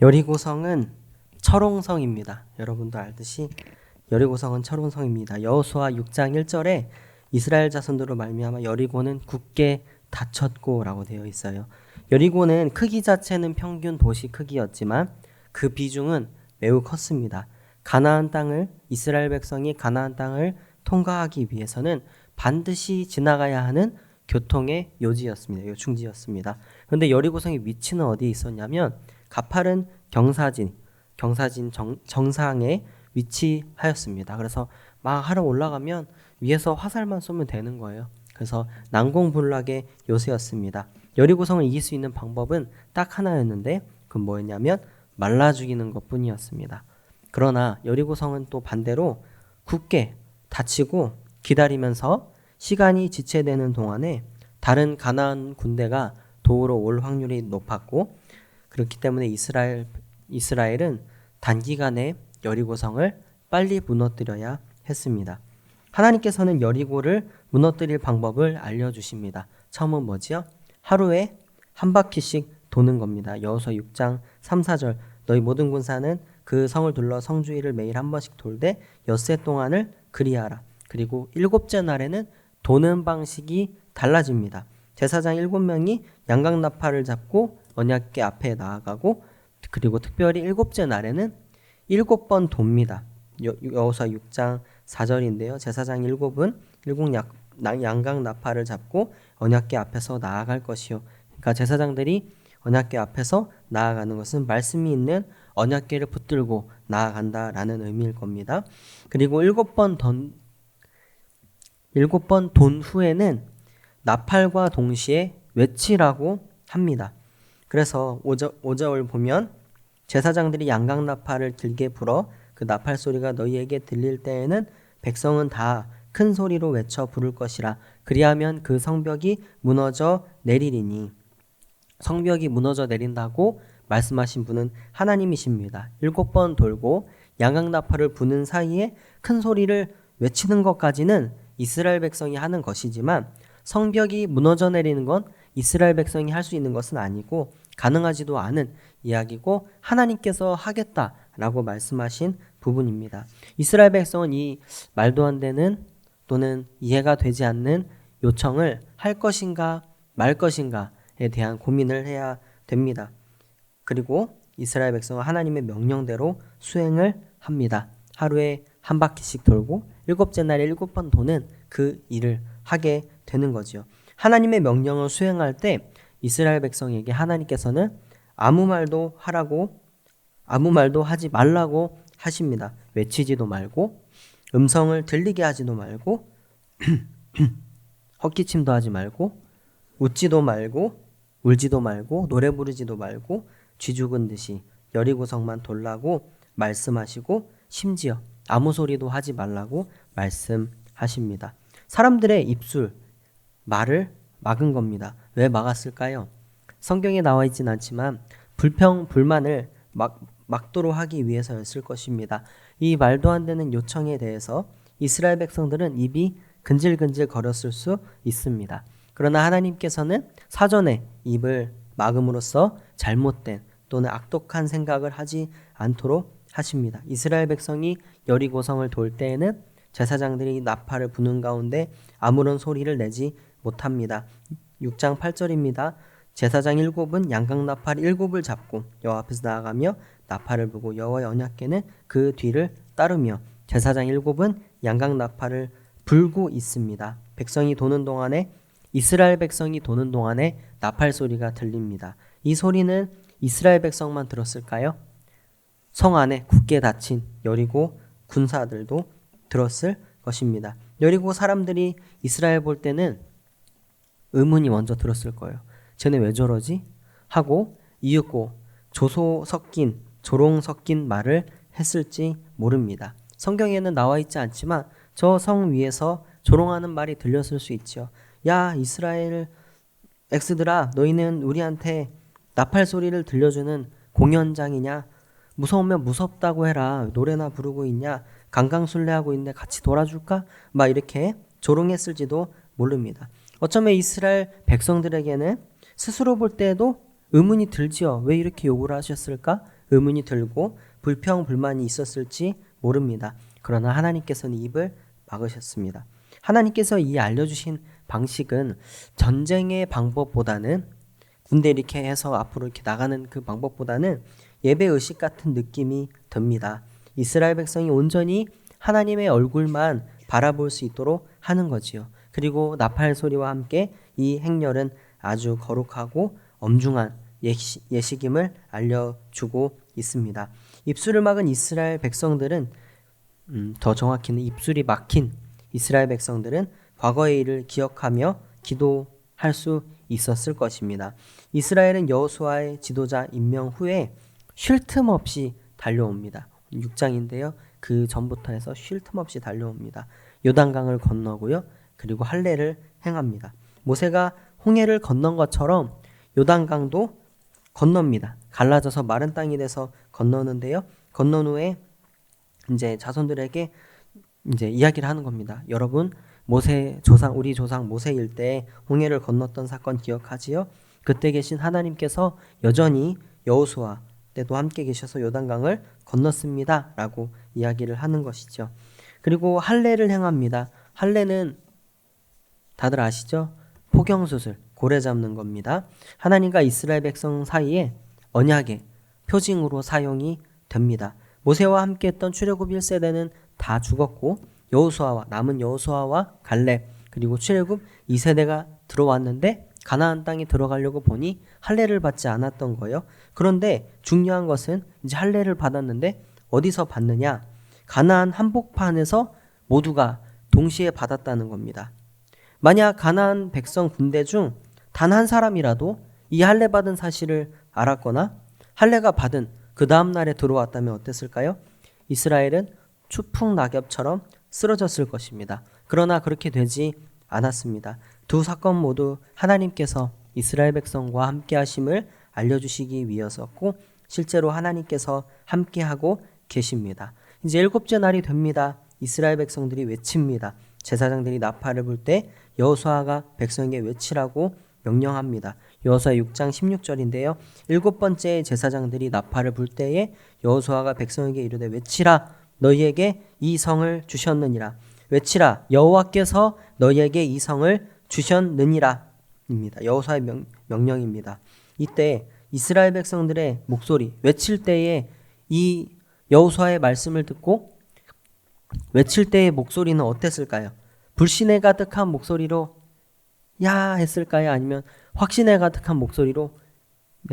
여리고성은 철옹성입니다. 여러분도 알듯이 여리고성은 철옹성입니다. 여호수아 6장 1절에 이스라엘 자손들로 말미암아 여리고는 굳게 닫혔고라고 되어 있어요. 여리고는 크기 자체는 평균 도시 크기였지만 그 비중은 매우 컸습니다. 이스라엘 백성이 가나안 땅을 통과하기 위해서는 반드시 지나가야 하는 교통의 요지였습니다. 요충지였습니다. 그런데 여리고성의 위치는 어디에 있었냐면 가파른 경사진 정상에 위치하였습니다. 그래서 막 하러 올라가면 위에서 화살만 쏘면 되는 거예요. 그래서 난공불락의 요새였습니다. 여리고성을 이길 수 있는 방법은 딱 하나였는데 그건 뭐였냐면 말라 죽이는 것뿐이었습니다. 그러나 여리고성은 또 반대로 굳게 닫히고 기다리면서 시간이 지체되는 동안에 다른 가나안 군대가 도우러 올 확률이 높았고, 그렇기 때문에 이스라엘은 단기간에 여리고성을 빨리 무너뜨려야 했습니다. 하나님께서는 여리고를 무너뜨릴 방법을 알려주십니다. 처음은 뭐지요? 하루에 한 바퀴씩 도는 겁니다. 여호수아 6장 3, 4절 너희 모든 군사는 그 성을 둘러 성주위를 매일 한 번씩 돌되 엿새 동안을 그리하라. 그리고 일곱째 날에는 도는 방식이 달라집니다. 제사장 7명이 양각나팔을 잡고 언약궤 앞에 나아가고, 그리고 특별히 일곱째 날에는 7번 돕니다. 여호수아 6장 4절인데요. 제사장 7은 양각나팔을 잡고 언약궤 앞에서 나아갈 것이요. 그러니까 제사장들이 언약궤 앞에서 나아가는 것은 말씀이 있는 언약궤를 붙들고 나아간다라는 의미일 겁니다. 그리고 7번 돈 후에는 나팔과 동시에 외치라고 합니다. 그래서 5절 보면 제사장들이 양각나팔을 길게 불어 그 나팔 소리가 너희에게 들릴 때에는 백성은 다 큰 소리로 외쳐 부를 것이라. 그리하면 그 성벽이 무너져 내리리니. 성벽이 무너져 내린다고 말씀하신 분은 하나님이십니다. 7번 돌고 양각나팔을 부는 사이에 큰 소리를 외치는 것까지는 이스라엘 백성이 하는 것이지만 성벽이 무너져 내리는 건 이스라엘 백성이 할 수 있는 것은 아니고 가능하지도 않은 이야기고 하나님께서 하겠다라고 말씀하신 부분입니다. 이스라엘 백성은 이 말도 안 되는 또는 이해가 되지 않는 요청을 할 것인가 말 것인가에 대한 고민을 해야 됩니다. 그리고 이스라엘 백성은 하나님의 명령대로 수행을 합니다. 하루에 한 바퀴씩 돌고 일곱째 날에 7번 도는 그 일을 하게 되는 거죠. 하나님의 명령을 수행할 때 이스라엘 백성에게 하나님께서는 아무 말도 하지 말라고 하십니다. 외치지도 말고 음성을 들리게 하지도 말고 헛기침도 하지 말고 웃지도 말고 울지도 말고 노래 부르지도 말고 쥐 죽은 듯이 여리고성만 돌라고 말씀하시고 심지어 아무 소리도 하지 말라고 말씀하십니다. 사람들의 입술, 말을 막은 겁니다. 왜 막았을까요? 성경에 나와 있진 않지만 불평, 불만을 막도록 하기 위해서였을 것입니다. 이 말도 안 되는 요청에 대해서 이스라엘 백성들은 입이 근질근질 거렸을 수 있습니다. 그러나 하나님께서는 사전에 입을 막음으로써 잘못된 또는 악독한 생각을 하지 않도록 하십니다. 이스라엘 백성이 여리고성을 돌 때에는 제사장들이 나팔을 부는 가운데 아무런 소리를 내지 못합니다. 6장 8절입니다. 제사장 7은 양각나팔 7을 잡고 여호와 앞에서 나아가며 나팔을 불고 여호와의 언약궤는 그 뒤를 따르며 제사장 7은 양각나팔을 불고 있습니다. 이스라엘 백성이 도는 동안에 나팔 소리가 들립니다. 이 소리는 이스라엘 백성만 들었을까요? 성 안에 굳게 닫힌 여리고 군사들도 들었을 것입니다. 여리고 사람들이 이스라엘 볼 때는 의문이 먼저 들었을 거예요. 쟤네 왜 저러지? 하고 이윽고 조롱 섞인 말을 했을지 모릅니다. 성경에는 나와 있지 않지만 저 성 위에서 조롱하는 말이 들렸을 수 있죠. 야, 이스라엘 엑스들아, 너희는 우리한테 나팔 소리를 들려주는 공연장이냐? 무서우면 무섭다고 해라. 노래나 부르고 있냐? 강강술래하고 있네. 같이 놀아줄까? 막 이렇게 조롱했을지도 모릅니다. 어쩌면 이스라엘 백성들에게는 스스로 볼 때에도 의문이 들지요. 왜 이렇게 요구를 하셨을까? 의문이 들고 불평불만이 있었을지 모릅니다. 그러나 하나님께서는 입을 막으셨습니다. 하나님께서 이 알려주신 방식은 전쟁의 방법보다는 군대 이렇게 해서 앞으로 이렇게 나가는 그 방법보다는 예배의식 같은 느낌이 듭니다. 이스라엘 백성이 온전히 하나님의 얼굴만 바라볼 수 있도록 하는 거지요. 그리고 나팔 소리와 함께 이 행렬은 아주 거룩하고 엄중한 예식임을 알려주고 있습니다. 입술을 막은 이스라엘 백성들은 더 정확히는 입술이 막힌 이스라엘 백성들은 과거의 일을 기억하며 기도할 수 있었을 것입니다. 이스라엘은 여호수아의 지도자 임명 후에 쉴 틈 없이 달려옵니다. 6장인데요. 그 전부터 해서 쉴 틈 없이 달려옵니다. 요단강을 건너고요. 그리고 할례를 행합니다. 모세가 홍해를 건넌 것처럼 요단강도 건넙니다. 갈라져서 마른 땅이 돼서 건너는데요. 건넌 후에 이제 자손들에게 이제 이야기를 하는 겁니다. 여러분, 우리 조상 모세일 때 홍해를 건넜던 사건 기억하지요? 그때 계신 하나님께서 여전히 여호수아 때도 함께 계셔서 요단강을 건넜습니다. 라고 이야기를 하는 것이죠. 그리고 할례를 행합니다. 할례는 다들 아시죠? 포경수술, 고래 잡는 겁니다. 하나님과 이스라엘 백성 사이에 언약의 표징으로 사용이 됩니다. 모세와 함께 했던 출애굽 1세대는 다 죽었고 남은 여호수아와 갈렙 그리고 출애굽 2세대가 들어왔는데 가나안 땅에 들어가려고 보니 할례를 받지 않았던 거예요. 그런데 중요한 것은 이제 할례를 받았는데 어디서 받느냐? 가나안 한복판에서 모두가 동시에 받았다는 겁니다. 만약 가나안 백성 군대 중 단 한 사람이라도 이 할례 받은 사실을 알았거나 할례가 받은 그 다음 날에 들어왔다면 어땠을까요? 이스라엘은 추풍 낙엽처럼 쓰러졌을 것입니다. 그러나 그렇게 되지 않았습니다. 두 사건 모두 하나님께서 이스라엘 백성과 함께 하심을 알려주시기 위해서였고 실제로 하나님께서 함께하고 계십니다. 이제 7째 날이 됩니다. 이스라엘 백성들이 외칩니다. 제사장들이 나팔을 불 때 여호수아가 백성에게 외치라고 명령합니다. 여호수아 6장 16절인데요. 7번째 제사장들이 나팔을 불 때에 여호수아가 백성에게 이르되 외치라 너희에게 이 성을 주셨느니라. 외치라 여호와께서 너희에게 이 성을 주셨느니라 입니다. 여호수아의 명령입니다. 이때 이스라엘 백성들의 목소리 외칠 때에 이 여호수아의 말씀을 듣고 외칠 때의 목소리는 어땠을까요? 불신에 가득한 목소리로 야 했을까요? 아니면 확신에 가득한 목소리로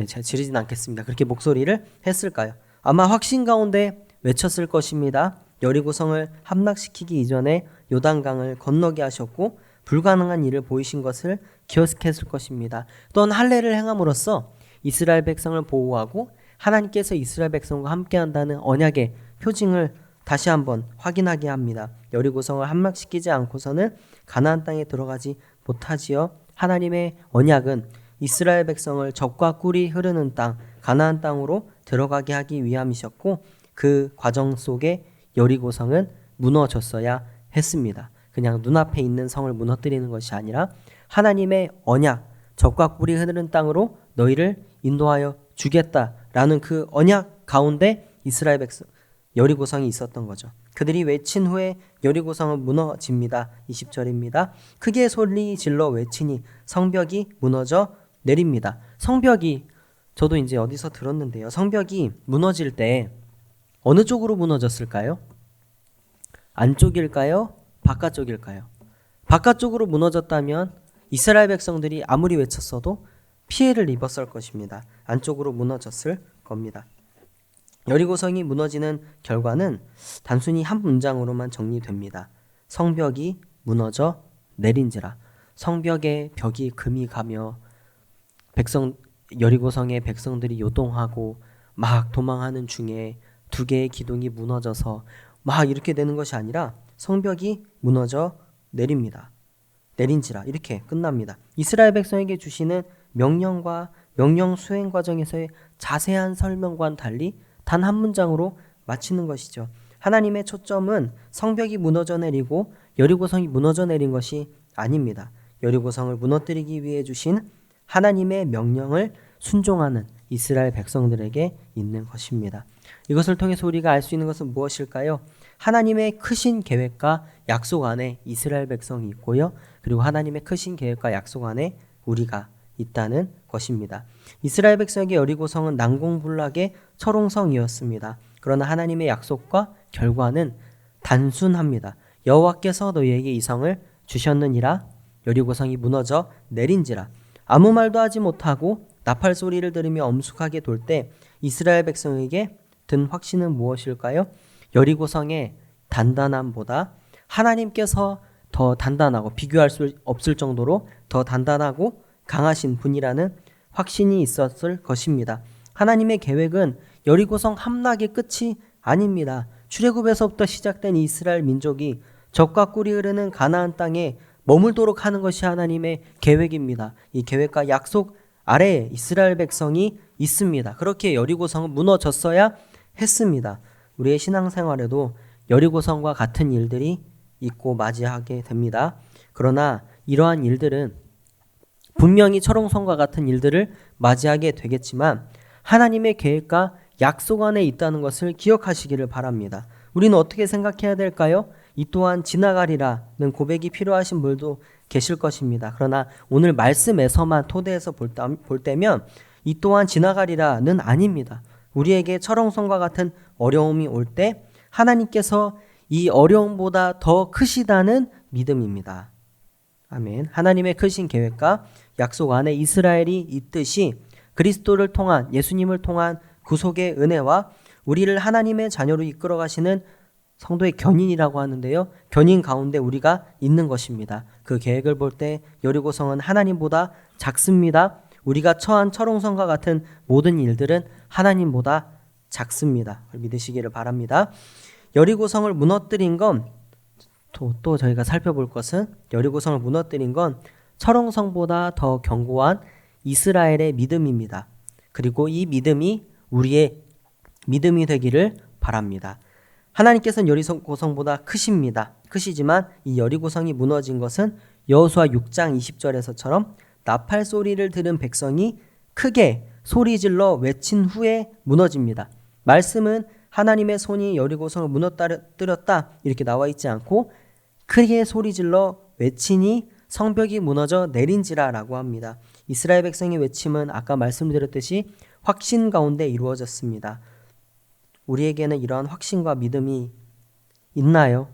제가 지르진 않겠습니다. 그렇게 목소리를 했을까요? 아마 확신 가운데 외쳤을 것입니다. 여리고성을 함락시키기 이전에 요단강을 건너게 하셨고 불가능한 일을 보이신 것을 기억했을 것입니다. 또한 할례를 행함으로써 이스라엘 백성을 보호하고 하나님께서 이스라엘 백성과 함께한다는 언약의 표징을 다시 한번 확인하게 합니다. 여리고성을 함락시키지 않고서는 가나안 땅에 들어가지 못하지요. 하나님의 언약은 이스라엘 백성을 적과 꿀이 흐르는 땅 가나안 땅으로 들어가게 하기 위함이셨고 그 과정 속에 여리고성은 무너졌어야 했습니다. 그냥 눈앞에 있는 성을 무너뜨리는 것이 아니라 하나님의 언약, 적과 꿀이 흐르는 땅으로 너희를 인도하여 주겠다라는 그 언약 가운데 이스라엘 백성 여리고성이 있었던 거죠. 그들이 외친 후에 여리고성은 무너집니다. 20절입니다. 크게 소리 질러 외치니 성벽이 무너져 내립니다. 성벽이 저도 이제 어디서 들었는데요. 성벽이 무너질 때 어느 쪽으로 무너졌을까요? 안쪽일까요? 바깥쪽일까요? 바깥쪽으로 무너졌다면 이스라엘 백성들이 아무리 외쳤어도 피해를 입었을 것입니다. 안쪽으로 무너졌을 겁니다. 여리고성이 무너지는 결과는 단순히 한 문장으로만 정리됩니다. 성벽이 무너져 내린지라. 성벽에 벽이 금이 가며 여리고성의 백성들이 요동하고 막 도망하는 중에 두 개의 기둥이 무너져서 막 이렇게 되는 것이 아니라 성벽이 무너져 내립니다. 내린지라 이렇게 끝납니다. 이스라엘 백성에게 주시는 명령과 명령 수행 과정에서의 자세한 설명과는 달리 단 한 문장으로 마치는 것이죠. 하나님의 초점은 성벽이 무너져 내리고 여리고성이 무너져 내린 것이 아닙니다. 여리고성을 무너뜨리기 위해 주신 하나님의 명령을 순종하는 이스라엘 백성들에게 있는 것입니다. 이것을 통해서 우리가 알 수 있는 것은 무엇일까요? 하나님의 크신 계획과 약속 안에 이스라엘 백성이 있고요. 그리고 하나님의 크신 계획과 약속 안에 우리가 있다는 것입니다. 이스라엘 백성에게 여리고성은 난공불락의 철옹성이었습니다. 그러나 하나님의 약속과 결과는 단순합니다. 여호와께서 너희에게 이 성을 주셨느니라. 여리고성이 무너져 내린지라. 아무 말도 하지 못하고 나팔 소리를 들으며 엄숙하게 돌 때 이스라엘 백성에게 든 확신은 무엇일까요? 여리고성의 단단함보다 하나님께서 더 단단하고 비교할 수 없을 정도로 더 단단하고 강하신 분이라는 확신이 있었을 것입니다. 하나님의 계획은 여리고성 함락의 끝이 아닙니다. 출애굽에서부터 시작된 이스라엘 민족이 젖과 꿀이 흐르는 가나안 땅에 머물도록 하는 것이 하나님의 계획입니다. 이 계획과 약속 아래에 이스라엘 백성이 있습니다. 그렇게 여리고성은 무너졌어야 했습니다. 우리의 신앙생활에도 여리고성과 같은 일들이 있고 맞이하게 됩니다. 그러나 이러한 일들은 분명히 철옹성과 같은 일들을 맞이하게 되겠지만 하나님의 계획과 약속 안에 있다는 것을 기억하시기를 바랍니다. 우리는 어떻게 생각해야 될까요? 이 또한 지나가리라는 고백이 필요하신 분도 계실 것입니다. 그러나 오늘 말씀에서만 토대에서 볼 때면 이 또한 지나가리라는 아닙니다. 우리에게 철옹성과 같은 어려움이 올 때 하나님께서 이 어려움보다 더 크시다는 믿음입니다. 아멘. 하나님의 크신 계획과 약속 안에 이스라엘이 있듯이 그리스도를 통한 예수님을 통한 구속의 은혜와 우리를 하나님의 자녀로 이끌어 가시는 성도의 견인이라고 하는데요. 견인 가운데 우리가 있는 것입니다. 그 계획을 볼 때 여리고성은 하나님보다 작습니다. 우리가 처한 철옹성과 같은 모든 일들은 하나님보다 작습니다. 믿으시기를 바랍니다. 여리고성을 무너뜨린 건 또 저희가 살펴볼 것은 여리고성을 무너뜨린 건 철옹성보다 더 견고한 이스라엘의 믿음입니다. 그리고 이 믿음이 우리의 믿음이 되기를 바랍니다. 하나님께서는 여리고성보다 크시지만 이 여리고성이 무너진 것은 여호수아 6장 20절에서처럼 나팔 소리를 들은 백성이 크게 소리질러 외친 후에 무너집니다. 말씀은 하나님의 손이 여리고성을 무너뜨렸다 이렇게 나와 있지 않고 크게 소리질러 외치니 성벽이 무너져 내린지라 라고 합니다. 이스라엘 백성의 외침은 아까 말씀드렸듯이 확신 가운데 이루어졌습니다. 우리에게는 이러한 확신과 믿음이 있나요?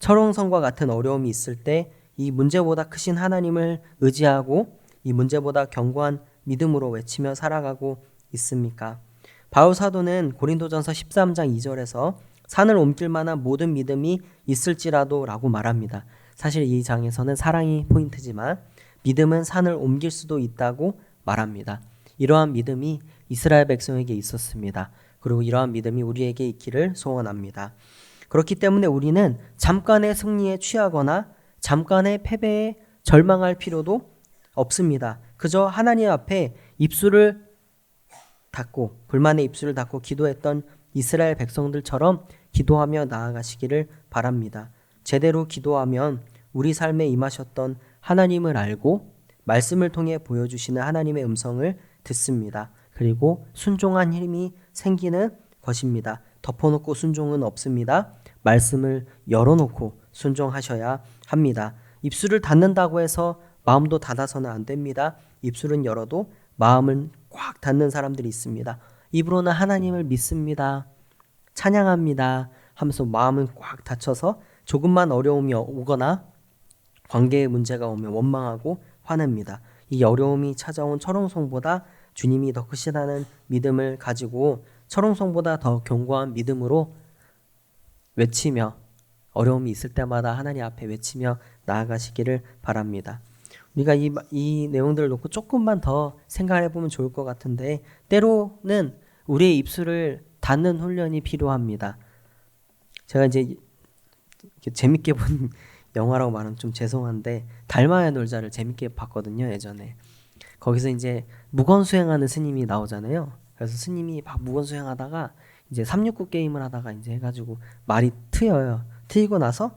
철옹성과 같은 어려움이 있을 때 이 문제보다 크신 하나님을 의지하고 이 문제보다 견고한 믿음으로 외치며 살아가고 있습니까? 바울 사도는 고린도전서 13장 2절에서 산을 옮길 만한 모든 믿음이 있을지라도 라고 말합니다. 사실 이 장에서는 사랑이 포인트지만 믿음은 산을 옮길 수도 있다고 말합니다. 이러한 믿음이 이스라엘 백성에게 있었습니다. 그리고 이러한 믿음이 우리에게 있기를 소원합니다. 그렇기 때문에 우리는 잠깐의 승리에 취하거나 잠깐의 패배에 절망할 필요도 없습니다. 그저 하나님 앞에 입술을 닫고 불만의 입술을 닫고 기도했던 이스라엘 백성들처럼 기도하며 나아가시기를 바랍니다. 제대로 기도하면 우리 삶에 임하셨던 하나님을 알고 말씀을 통해 보여주시는 하나님의 음성을 듣습니다. 그리고 순종한 힘이 생기는 것입니다. 덮어놓고 순종은 없습니다. 말씀을 열어놓고 순종하셔야 합니다. 입술을 닫는다고 해서 마음도 닫아서는 안 됩니다. 입술은 열어도 마음은 꽉 닫는 사람들이 있습니다. 입으로는 하나님을 믿습니다. 찬양합니다 하면서 마음은 꽉 닫혀서 조금만 어려움이 오거나 관계의 문제가 오면 원망하고 화냅니다. 이 어려움이 찾아온 철옹성보다 주님이 더 크시다는 믿음을 가지고 철옹성보다 더 견고한 믿음으로 외치며 어려움이 있을 때마다 하나님 앞에 외치며 나아가시기를 바랍니다. 우리가 이 내용들을 놓고 조금만 더 생각해 보면 좋을 것 같은데 때로는 우리의 입술을 닫는 훈련이 필요합니다. 제가 이제 재밌게 본 영화라고 말하면 좀 죄송한데 달마의 놀자를 재밌게 봤거든요. 예전에 거기서 이제 무건수행하는 스님이 나오잖아요. 그래서 스님이 막 무건수행하다가 이제 369 게임을 하다가 이제 해가지고 말이 트여요. 트이고 나서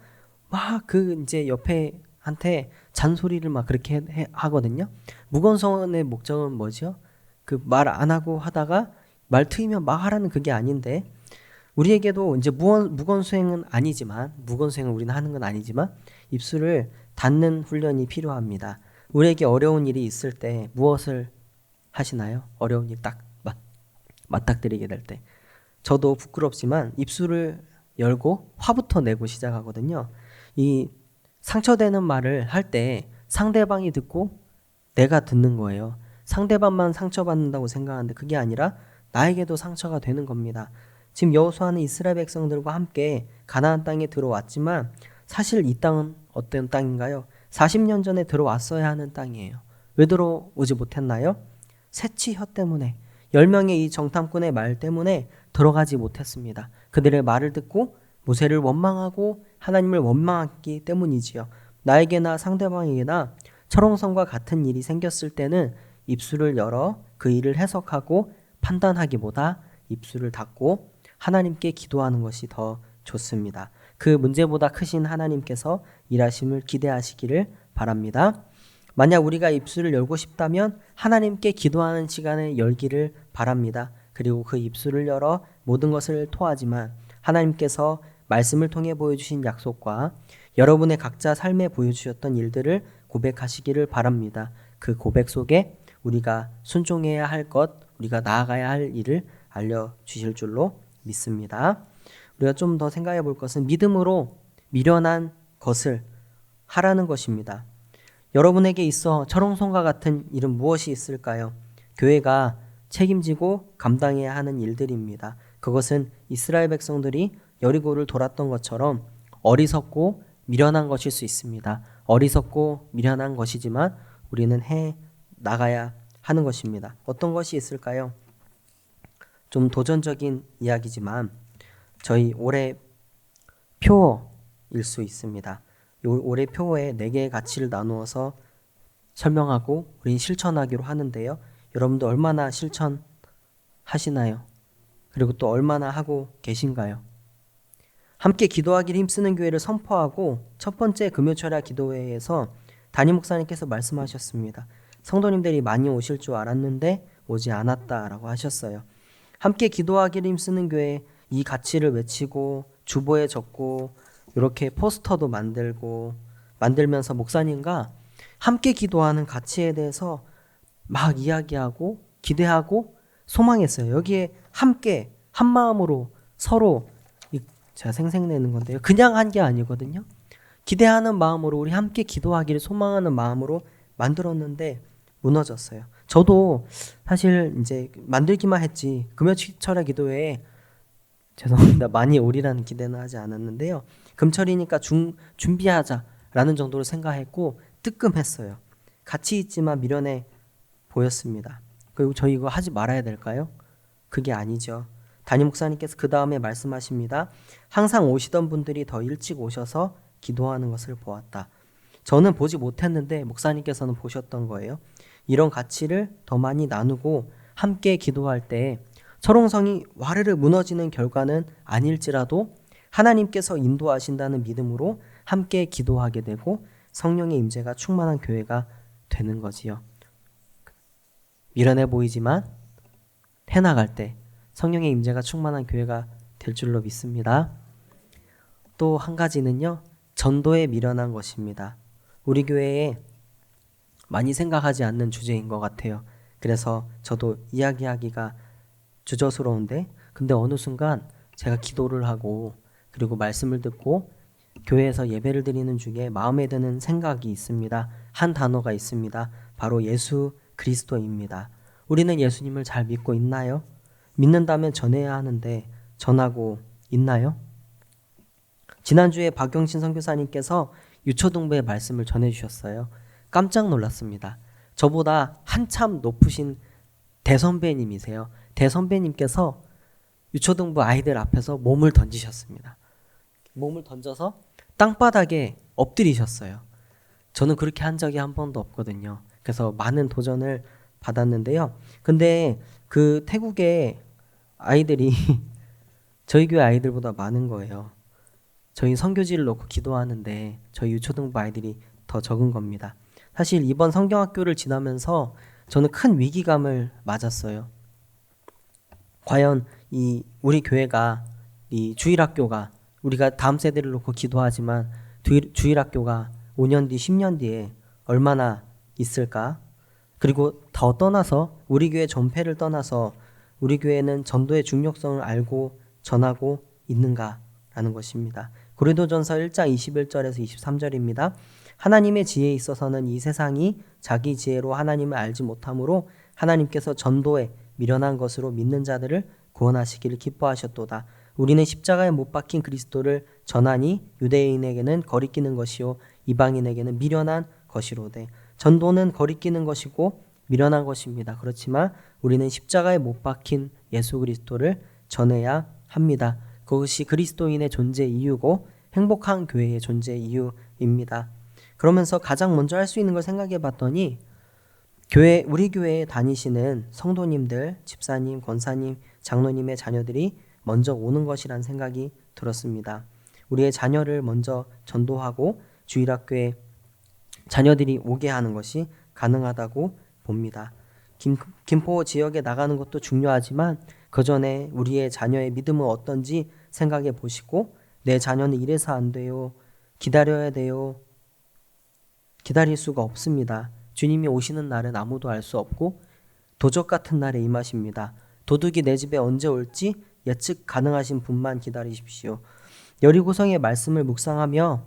막 그 이제 옆에 한테 잔소리를 막 그렇게 하거든요. 무건수행의 목적은 뭐죠? 그 말 안 하고 하다가 말 트이면 막 하라는 그게 아닌데, 우리에게도 이제 무건수행은 아니지만, 무건수행을 우리는 하는 건 아니지만 입술을 닫는 훈련이 필요합니다. 우리에게 어려운 일이 있을 때 무엇을 하시나요? 어려운 일 딱 맞닥뜨리게 될 때. 저도 부끄럽지만 입술을 열고 화부터 내고 시작하거든요. 이 상처되는 말을 할 때 상대방이 듣고 내가 듣는 거예요. 상대방만 상처받는다고 생각하는데 그게 아니라 나에게도 상처가 되는 겁니다. 지금 여호수아는 이스라엘 백성들과 함께 가나안 땅에 들어왔지만 사실 이 땅은 어떤 땅인가요? 40년 전에 들어왔어야 하는 땅이에요. 왜 들어오지 못했나요? 새치혀 때문에, 10명의 이 정탐꾼의 말 때문에 들어가지 못했습니다. 그들의 말을 듣고 모세를 원망하고 하나님을 원망했기 때문이지요. 나에게나 상대방에게나 철옹성과 같은 일이 생겼을 때는 입술을 열어 그 일을 해석하고 판단하기보다 입술을 닫고 하나님께 기도하는 것이 더 좋습니다. 그 문제보다 크신 하나님께서 일하심을 기대하시기를 바랍니다. 만약 우리가 입술을 열고 싶다면 하나님께 기도하는 시간을 열기를 바랍니다. 그리고 그 입술을 열어 모든 것을 토하지만 하나님께서 말씀을 통해 보여주신 약속과 여러분의 각자 삶에 보여주셨던 일들을 고백하시기를 바랍니다. 그 고백 속에 우리가 순종해야 할 것, 우리가 나아가야 할 일을 알려주실 줄로 믿습니다. 우리가 좀 더 생각해 볼 것은 믿음으로 미련한 것을 하라는 것입니다. 여러분에게 있어 철옹성과 같은 일은 무엇이 있을까요? 교회가 책임지고 감당해야 하는 일들입니다. 그것은 이스라엘 백성들이 여리고를 돌았던 것처럼 어리석고 미련한 것일 수 있습니다. 어리석고 미련한 것이지만 우리는 해 나가야 하는 것입니다. 어떤 것이 있을까요? 좀 도전적인 이야기지만 저희 올해 표어일 수 있습니다. 올해 표어에 4개의 가치를 나누어서 설명하고 우린 실천하기로 하는데요. 여러분도 얼마나 실천하시나요? 그리고 또 얼마나 하고 계신가요? 함께 기도하기를 힘쓰는 교회를 선포하고 첫 번째 금요철야 기도회에서 담임 목사님께서 말씀하셨습니다. 성도님들이 많이 오실 줄 알았는데 오지 않았다라고 하셨어요. 함께 기도하기를 힘쓰는 교회, 이 가치를 외치고 주보에 적고 이렇게 포스터도 만들면서 목사님과 함께 기도하는 가치에 대해서 막 이야기하고 기대하고 소망했어요. 여기에 함께 한 마음으로 서로, 제가 생색내는 건데요, 그냥 한 게 아니거든요. 기대하는 마음으로 우리 함께 기도하기를 소망하는 마음으로 만들었는데 무너졌어요. 저도 사실 이제 만들기만 했지 금요철야 기도회에, 죄송합니다, 많이 오리라는 기대는 하지 않았는데요. 금철이니까 준비하자라는 정도로 생각했고 뜨끔했어요. 가치 있지만 미련해 보였습니다. 그리고 저희 이거 하지 말아야 될까요? 그게 아니죠. 담임 목사님께서 그 다음에 말씀하십니다. 항상 오시던 분들이 더 일찍 오셔서 기도하는 것을 보았다. 저는 보지 못했는데 목사님께서는 보셨던 거예요. 이런 가치를 더 많이 나누고 함께 기도할 때 철옹성이 와르르 무너지는 결과는 아닐지라도 하나님께서 인도하신다는 믿음으로 함께 기도하게 되고 성령의 임재가 충만한 교회가 되는 거지요. 미련해 보이지만 해나갈 때 성령의 임재가 충만한 교회가 될 줄로 믿습니다. 또 한 가지는요, 전도에 미련한 것입니다. 우리 교회에 많이 생각하지 않는 주제인 것 같아요. 그래서 저도 이야기하기가 주저스러운데, 근데 어느 순간 제가 기도를 하고 그리고 말씀을 듣고 교회에서 예배를 드리는 중에 마음에 드는 생각이 있습니다. 한 단어가 있습니다. 바로 예수 그리스도입니다. 우리는 예수님을 잘 믿고 있나요? 믿는다면 전해야 하는데 전하고 있나요? 지난주에 박용신 선교사님께서 유초등부의 말씀을 전해주셨어요. 깜짝 놀랐습니다. 저보다 한참 높으신 대선배님이세요. 대선배님께서 유초등부 아이들 앞에서 몸을 던지셨습니다. 몸을 던져서 땅바닥에 엎드리셨어요. 저는 그렇게 한 적이 한 번도 없거든요. 그래서 많은 도전을 받았는데요. 근데 그 태국의 아이들이 저희 교회 아이들보다 많은 거예요. 저희 선교지를 놓고 기도하는데 저희 유초등부 아이들이 더 적은 겁니다. 사실 이번 성경학교를 지나면서 저는 큰 위기감을 맞았어요. 과연 우리 교회가, 이 주일학교가, 우리가 다음 세대를 놓고 기도하지만 주일학교가 5년 뒤, 10년 뒤에 얼마나 있을까? 그리고 더 떠나서 우리 교회 전폐를 떠나서 우리 교회는 전도의 중요성을 알고 전하고 있는가라는 것입니다. 고린도전서 1장 21절에서 23절입니다. 하나님의 지혜에 있어서는 이 세상이 자기 지혜로 하나님을 알지 못하므로 하나님께서 전도에 미련한 것으로 믿는 자들을 구원하시기를 기뻐하셨도다. 우리는 십자가에 못 박힌 그리스도를 전하니 유대인에게는 거리끼는 것이요 이방인에게는 미련한 것이로되. 전도는 거리끼는 것이고 미련한 것입니다. 그렇지만 우리는 십자가에 못 박힌 예수 그리스도를 전해야 합니다. 그것이 그리스도인의 존재 이유고 행복한 교회의 존재 이유입니다. 그러면서 가장 먼저 할 수 있는 걸 생각해 봤더니 우리 교회에 다니시는 성도님들, 집사님, 권사님, 장로님의 자녀들이 먼저 오는 것이란 생각이 들었습니다. 우리의 자녀를 먼저 전도하고 주일학교에 자녀들이 오게 하는 것이 가능하다고 봅니다. 김포 지역에 나가는 것도 중요하지만 그 전에 우리의 자녀의 믿음은 어떤지 생각해 보시고, 내 자녀는 이래서 안 돼요, 기다려야 돼요, 기다릴 수가 없습니다. 주님이 오시는 날은 아무도 알 수 없고 도적 같은 날에 임하십니다. 도둑이 내 집에 언제 올지 예측 가능하신 분만 기다리십시오. 여리고성의 말씀을 묵상하며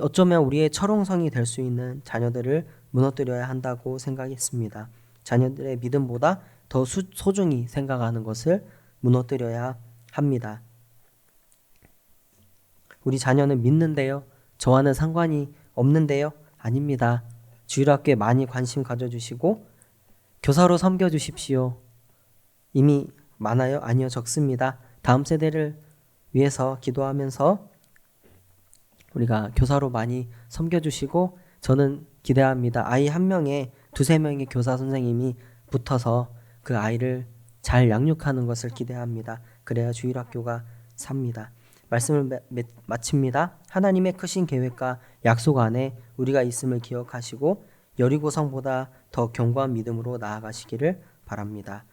어쩌면 우리의 철옹성이 될 수 있는 자녀들을 무너뜨려야 한다고 생각했습니다. 자녀들의 믿음보다 더 소중히 생각하는 것을 무너뜨려야 합니다. 우리 자녀는 믿는데요, 저와는 상관이 없는데요? 아닙니다. 주일학교에 많이 관심 가져주시고 교사로 섬겨주십시오. 이미 많아요? 아니요, 적습니다. 다음 세대를 위해서 기도하면서 우리가 교사로 많이 섬겨주시고, 저는 기대합니다. 아이 한 명에 2-3명의 교사 선생님이 붙어서 그 아이를 잘 양육하는 것을 기대합니다. 그래야 주일학교가 삽니다. 말씀을 마칩니다. 하나님의 크신 계획과 약속 안에 우리가 있음을 기억하시고 여리고성보다 더 견고한 믿음으로 나아가시기를 바랍니다.